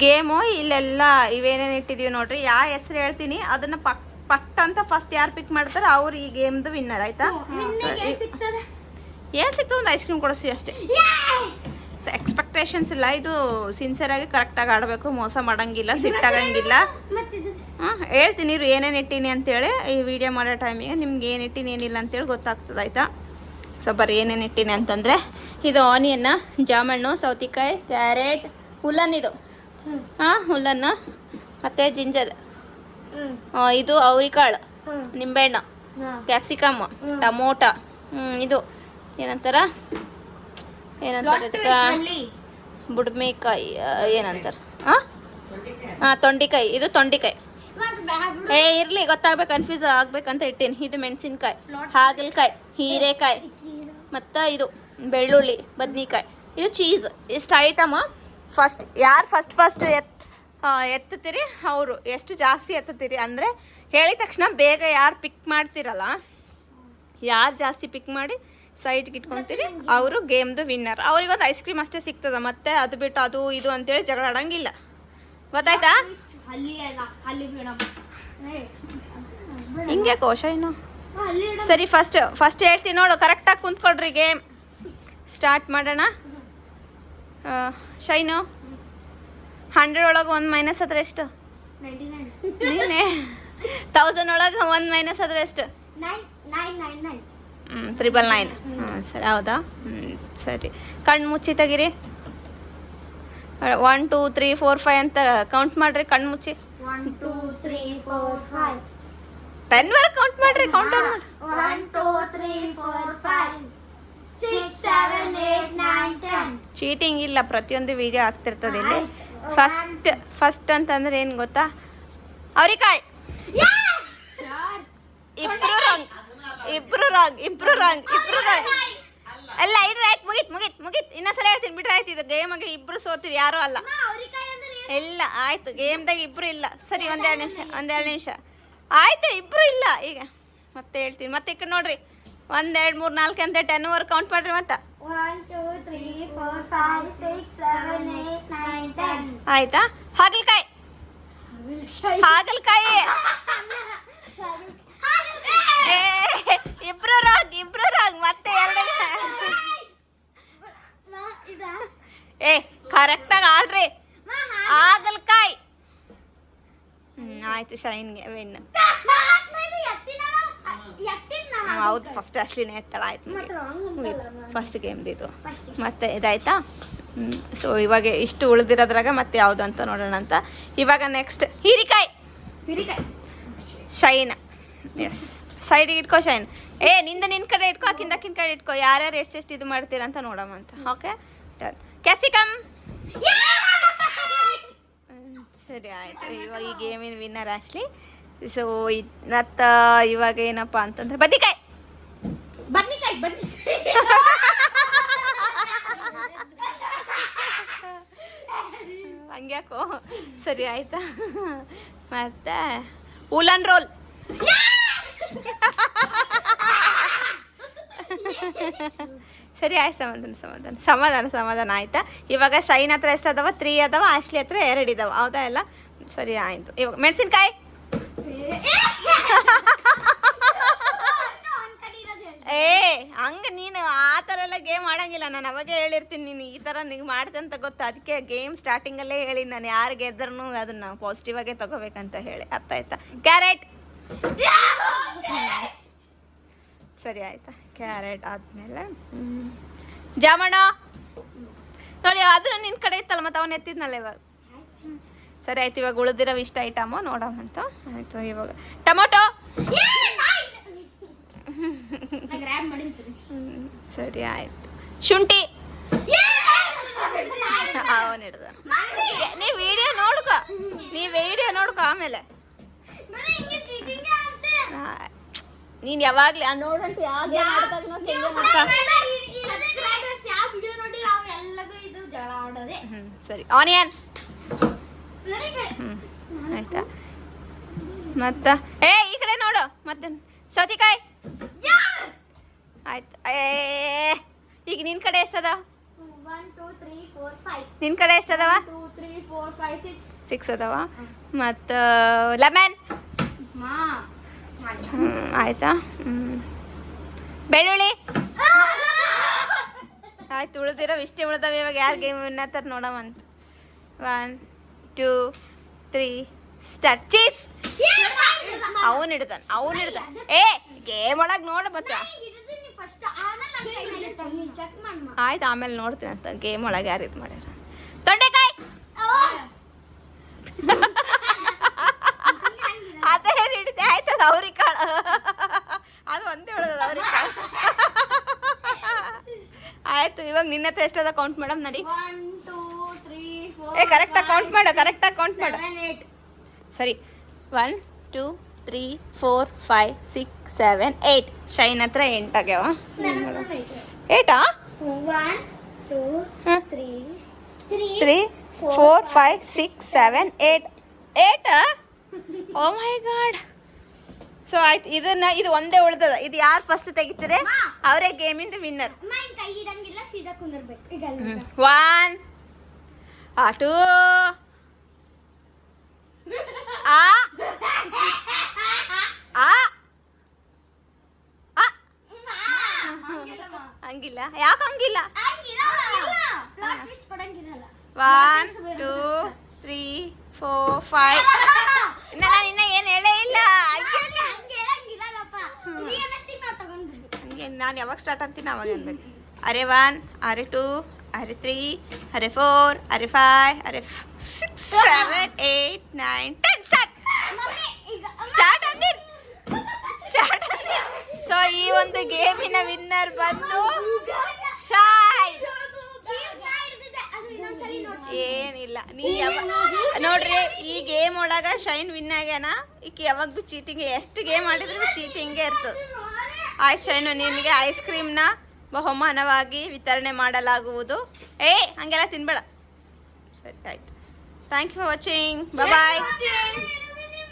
Game ಇಲ್ಲೆಲ್ಲ ಇವೇನೇನು ಇಟ್ಟಿದೀವಿ ನೋಡ್ರಿ. ಯಾವ ಹೆಸರು ಹೇಳ್ತೀನಿ ಅದನ್ನ ಪಟ್ ಅಂತ ಫಸ್ಟ್ ಯಾರು ಪಿಕ್ ಮಾಡ್ತಾರೆ ಅವ್ರು ಈ ಗೇಮ್ದು ವಿನ್ನರ್. ಆಯ್ತಾ? ಏನ್ ಸಿಕ್ತು? ಒಂದು ಐಸ್ ಕ್ರೀಮ್ ಕೊಡಿಸಿ ಅಷ್ಟೇ. ಎಕ್ಸ್ಪೆಕ್ಟೇಷನ್ಸ್ ಇಲ್ಲ. ಇದು ಸಿನ್ಸಿಯರ್ ಆಗಿ ಕರೆಕ್ಟಾಗಿ ಆಡಬೇಕು, ಮೋಸ ಮಾಡಂಗಿಲ್ಲ, ಸಿಟ್ಟಾಗಂಗಿಲ್ಲ. ಹೇಳ್ತೀನಿ ಇರು ಏನೇನು ಇಟ್ಟೀನಿ ಅಂತೇಳಿ. ಈ ವಿಡಿಯೋ ಮಾಡೋ ಟೈಮಿಗೆ ನಿಮ್ಗೆ ಏನು ಇಟ್ಟೀನಿ ಏನಿಲ್ಲ ಅಂತೇಳಿ ಗೊತ್ತಾಗ್ತದೆ. ಆಯಿತಾ? ಸೊ ಬರೀ ಏನೇನು ಇಟ್ಟೀನಿ ಅಂತಂದರೆ ಇದು ಆನಿಯನ್ನ, ಜಾಮಣ್ಣು, ಸೌತೆಕಾಯಿ, ಕ್ಯಾರೆಟ್, ಹುಲ್ಲನ್ ಇದು ಹುಲ್ಲನ್ನು, ಮತ್ತು ಜಿಂಜರ್, ಇದು ಅವ್ರಿಕಾಳು, ನಿಂಬೆಹಣ್ಣು, ಕ್ಯಾಪ್ಸಿಕಮ್, ಟಮೋಟ, ಇದು ಏನಂತಾರೆ ಇದಕ್ಕೆ ಬುಡ್ಮೆಕಾಯಿ ಏನಂತಾರೆ ತೊಂಡಿಕಾಯಿ. ಇದು ತೊಂಡಿಕಾಯಿ. ಇರಲಿ ಗೊತ್ತಾಗ್ಬೇಕು, ಕನ್ಫ್ಯೂಸ್ ಆಗ್ಬೇಕಂತ ಇಟ್ಟೀನಿ. ಇದು ಮೆಣಸಿನ್ಕಾಯಿ, ಹಾಗಲಕಾಯಿ, ಹೀರೆಕಾಯಿ, ಮತ್ತು ಇದು ಬೆಳ್ಳುಳ್ಳಿ, ಬದ್ನಿಕಾಯಿ, ಇದು ಚೀಸ್. ಇಷ್ಟು ಐಟಮ್. ಯಾರು ಫಸ್ಟ್ ಎತ್ತುತ್ತೀರಿ ಅವರು ಎಷ್ಟು ಜಾಸ್ತಿ ಎತ್ತುತ್ತೀರಿ ಅಂದರೆ ಹೇಳಿದ ತಕ್ಷಣ ಬೇಗ ಯಾರು ಪಿಕ್ ಮಾಡ್ತಿರಲ್ಲ, ಯಾರು ಜಾಸ್ತಿ ಪಿಕ್ ಮಾಡಿ ಸೈಡ್ಗೆ ಇಟ್ಕೊತೀರಿ ಅವರು ಗೇಮ್ದು ವಿನ್ನರ್. ಅವ್ರಿಗೊಂದು ಐಸ್ ಕ್ರೀಮ್ ಅಷ್ಟೇ ಸಿಗ್ತದೆ. ಮತ್ತೆ ಅದು ಬಿಟ್ಟು ಅದು ಇದು ಅಂತೇಳಿ ಜಗಳ ಆಡಂಗಿಲ್ಲ. ಗೊತ್ತಾಯ್ತಾ? ಹಿಂಗೆ ಕೋಶ ಏನು ಸರಿ. ಫಸ್ಟ್ ಹೇಳ್ತೀನಿ ನೋಡು, ಕರೆಕ್ಟಾಗಿ ಕುಂತ್ಕೊಳ್ರಿ. ಗೇಮ್ ಸ್ಟಾರ್ಟ್ ಮಾಡೋಣ. ಶೈನು 100 ಒಳಗೆ 1 ಮೈನಸ್ ಆದರೆ ಎಷ್ಟು? ನೀನೇ 1000 ಒಳಗೆ 1 ಮೈನಸ್ ಆದರೆ ಎಷ್ಟು? 999. ಸರಿ. ಹೌದಾ? ಸರಿ. ಕಣ್ಣು ಮುಚ್ಚಿ ತೆಗಿರಿ. 1 2 3 4 5 ಅಂತ ಕೌಂಟ್ ಮಾಡ್ರಿ. ಕಣ್ಣು ಮುಚ್ಚಿ 1 2 3 4 5 10 ವರೆಗೆ ಕೌಂಟ್ ಮಾಡ್ರಿ. ಕೌಂಟ್ 1 2 3 4 5 6 7 8 9 10. ಚೀಟಿಂಗ್ ಇಲ್ಲ, ಪ್ರತಿಯೊಂದು ವಿಡಿಯೋ ಆಗ್ತಿರ್ತದೆ ಇಲ್ಲಿ. ಫಸ್ಟ್ ಅಂತಂದ್ರೆ ಏನು ಗೊತ್ತಾ? ಅವ್ರಿಕಾಳು. ಇಬ್ರು ರಾಂಗ್. ಅಲ್ಲ ಇಡ್ರಿ. ಆಯ್ತು, ಮುಗೀತ್. ಇನ್ನೊಂದ್ಸಲ ಹೇಳ್ತೀನಿ ಬಿಟ್ರೆ ಆಯ್ತು. ಇದು ಗೇಮಾಗೆ ಇಬ್ರು ಸೋತಿರಿ, ಯಾರು ಅಲ್ಲ. ಇಲ್ಲ ಆಯ್ತು, ಗೇಮ್ದಾಗ ಇಬ್ರು ಇಲ್ಲ. ಸರಿ, ಒಂದೆರಡು ನಿಮಿಷ ಆಯ್ತು. ಇಬ್ರು ಇಲ್ಲ. ಈಗ ಮತ್ತೆ ಹೇಳ್ತೀನಿ. ಮತ್ತೆ ಈ ಕಡೆ ನೋಡ್ರಿ. 1 2 3 4 ಅಂತ 10 ವರೆಗೆ ಕೌಂಟ್ ಮಾಡ್ರಿ. ಮತ್ತೆ 1 2 3 4 5 6 7 8 9 10. ಆಯ್ತಾ? ಹಾಗಲಕಾಯಿ. ಇಬ್ರು ರಾಂಗ್. ಮತ್ತೆ 2 ಕರೆಕ್ಟಾಗಿ ಆಡ್ರಿ. ಹಾಗಲಕಾಯಿ. ಆಯ್ತು, ಶೈನ್ಗೆ ವಿನ್. ಹೌದು, ಫಸ್ಟ್ ಅಶ್ಲಿನೇ ಎತ್ತಳ. ಆಯ್ತು, ಫಸ್ಟ್ ಗೇಮ್ದು ಇದು. ಮತ್ತೆ ಇದಾಯ್ತಾ? ಸೊ ಇವಾಗ ಇಷ್ಟು ಉಳಿದಿರೋದ್ರಾಗ ಮತ್ತೆ ಯಾವುದು ಅಂತ ನೋಡೋಣ ಅಂತ. ಇವಾಗ ನೆಕ್ಸ್ಟ್ ಹೀರಿಕಾಯಿ. ಶೈನ್. ಎಸ್, ಸೈಡಿಗೆ ಇಟ್ಕೋ ಶೈನ್. ನಿನ್ನ ಕಡೆ ಇಟ್ಕೋ, ಆಕಿನ ಕಡೆ ಇಟ್ಕೋ. ಯಾರ್ಯಾರು ಎಷ್ಟೆಷ್ಟು ಇದು ಮಾಡ್ತೀರಾ ಅಂತ ನೋಡೋಣ ಅಂತ. Okay, capsicum. ಸರಿ, ಆಯ್ತು. ಇವಾಗ ಈ ಗೇಮಿನ ವಿನ್ನರ್ ಆಶ್ಲಿ. ಸೊ ಮತ್ತು ಇವಾಗ ಏನಪ್ಪ ಅಂತಂದ್ರೆ ಬದ್ನಿಕಾಯಿ. ಹಂಗ್ಯಾಕೋ? ಸರಿ, ಆಯ್ತಾ? ಮತ್ತೆ ಉಲನ್ ರೋಲ್. ಸರಿ, ಆಯ್ತು. ಸಮಾಧಾನ ಆಯ್ತಾ? ಇವಾಗ ಶೈನ್ ಹತ್ರ ಎಷ್ಟು ಅದಾವ? 3 ಅದಾವ. ಆಶ್ಲಿ ಹತ್ರ 2 ಇದಾವ. ಹೌದಾ? ಎಲ್ಲ ಸರಿ, ಆಯ್ತು. ಇವಾಗ ಮೆಣಸಿನ್ಕಾಯಿ. ಹಂಗೆ ನೀನು ಆ ಥರ ಎಲ್ಲ ಗೇಮ್ ಆಡಂಗಿಲ್ಲ. ನಾನು ಅವಾಗೇ ಹೇಳಿರ್ತೀನಿ ನೀನು ಈ ಥರ ನೀವು ಮಾಡ್ತಂತ ಗೊತ್ತು. ಅದಕ್ಕೆ ಗೇಮ್ ಸ್ಟಾರ್ಟಿಂಗಲ್ಲೇ ಹೇಳಿ ನಾನು ಯಾರು ಗೆದ್ರೂ ಅದನ್ನು ಪಾಸಿಟಿವ್ ಆಗೇ ತಗೋಬೇಕಂತ ಹೇಳಿ. ಅರ್ಥ ಆಯ್ತಾ? ಕ್ಯಾರೆಟ್. ಸರಿ, ಆಯ್ತಾ? ಕ್ಯಾರೆಟ್ ಆದಮೇಲೆ ಜಾಮಣ್ಣ ನೋಡಿ. ಅದನ್ನು ನಿನ್ನ ಕಡೆ ಇತ್ತಲ್ಲ, ಮತ್ತು ಅವನು ಎತ್ತಿದ್ನಲ್ಲ ಇವಾಗ. ಸರಿ, ಆಯ್ತು. ಇವಾಗ ಉಳಿದಿರೋ ಇಷ್ಟ ಐಟಮು ನೋಡೋಣಂತ. ಆಯಿತು. ಇವಾಗ ಟೊಮೊಟೊ. ಸರಿ, ಆಯ್ತು. ಶುಂಠಿ. ಅವನು ಹಿಡ್ದ. ನೀ ವಿಡಿಯೋ ನೋಡ್ಕೊ ಆಮೇಲೆ. ನೀನು ಯಾವಾಗಲೇ ನೋಡಂತ ಯಾವಾಗ ಸರಿ. ಆನಿಯನ್. ಆಯ್ತಾ? ಮತ್ತು ಈ ಕಡೆ ನೋಡು. ಮತ್ತೆ ಸೌತೆಕಾಯಿ. ಆಯ್ತು. ಈಗ ನಿನ್ನ ಕಡೆ ಎಷ್ಟದ? 1 2 3 4 5 ನಿನ್ನ ಕಡೆ ಎಷ್ಟದವ 2 3 4 5 6 6 ಅದಾವ ಮತ್ತು ಲೆಮನ್ ಮಾ ಆಯ್ತಾ ಬೆಳ್ಳುಳ್ಳಿ ಆಯ್ತು ಉಳ್ದಿರೋ ಇಷ್ಟೇ ಉಳ್ದವ ಇವಾಗ ಯಾರು ಗೇಮ್ ವಿನ್ನತ್ತಾರ ನೋಡವಂತ 1 2 3 ಸ್ಟಾರ್ಟ್ ಚೀಸ್ ಅವನು ಹಿಡ್ತಾನೆ ಏ ಗೇಮ್ ಒಳಗೆ ನೋಡು ಬತ್ತ ಆಯ್ತು ಆಮೇಲೆ ನೋಡ್ತೀನಿ ಅಂತ ಗೇಮ್ ಒಳಗೆ ಯಾರು ಇದು ಮಾಡ್ಯಾರ ತೊಂಡೆಕಾಯಿ ಅದೇ ಹಿಡಿತೆ ಆಯ್ತದ ಅವ್ರಿಗೆ ಕಾಳು ಅದು ಒಂದೇ ಉಳ್ದದ ಅವ್ರಿಗೆ ಕಾಳು ಆಯ್ತು ಇವಾಗ ನಿನ್ನ ಹತ್ರ ಎಷ್ಟದ ಕೌಂಟ್ ಮೇಡಮ್ ನಡಿ 1 2 3 4 ಏ ಕರೆಕ್ಟಾಗಿ ಕೌಂಟ್ ಮಾಡು 7 8 ಸರಿ 1 2 3 4 5 6 7 8 ಶೈನ್ ಹತ್ರ 8 ಆಗ್ಯಾವ 8 1 2 3 3 4 5 6 7 8 ಓ ಮೈ ಗಾಡ್ ಸೊ ಆಯ್ತು ಇದು ಒಂದೇ ಉಳ್ದದ ಇದು ಯಾರು ಫಸ್ಟ್ ತೆಗಿತಾರೆ ಅವರೇ ಗೇಮಿಂದ ವಿನ್ನರ್ ಅಮ್ಮ ಹಿಂಗ್ ಕೈ ಇಡಂಗಿಲ್ಲ ಸೀದಾ ಕುಂದರ್ಬೇಕು ಈಗ 1 2 ಆ ಹಂಗಿಲ್ಲ ಯಾಕೆ ಹಂಗಿಲ್ಲ 1 2 3 4 5 ನಾನು ಇನ್ನ ಏನು ಹೇಳೇ ಇಲ್ಲ ಹಂಗೆ ನಾನು ಯಾವಾಗ ಸ್ಟಾರ್ಟ್ ಆಗ್ತೀನಿ ಅವಾಗ ಅನ್ಬೇಕು ಅರೆ 1 ಅರೆ 2 ಅರೆ 3 ಅರೆ 4 ಅರೆ 5 ಅರೆ 6 7 8 9 10 ಸ್ಟಾರ್ಟ್ ಅಂದಿನ್ ಸೊ ಈ ಒಂದು ಗೇಮಿನ ವಿನ್ನರ್ ಬಂದು ಶೈನ್ ಏನಿಲ್ಲ ನೋಡ್ರಿ ಈ ಗೇಮ್ ಒಳಗ ಶೈನ್ ವಿನ್ ಆಗ್ಯಾನ ಈಕಿ ಯಾವಾಗ ಭೀ ಚೀಟಿಂಗ್ ಎಷ್ಟು ಗೇಮ್ ಆಡಿದ್ರು ಚೀಟಿಂಗೇ ಇರ್ತದೆ ಆಯ್ತು ಶೈನು ನಿನಗೆ ಐಸ್ ಕ್ರೀಮ್ನ ಬಹುಮಾನವಾಗಿ ವಿತರಣೆ ಮಾಡಲಾಗುವುದು ಹಂಗೆಲ್ಲ ತಿನ್ಬೇಡ ಸರಿ ಆಯ್ತು thank you for watching bye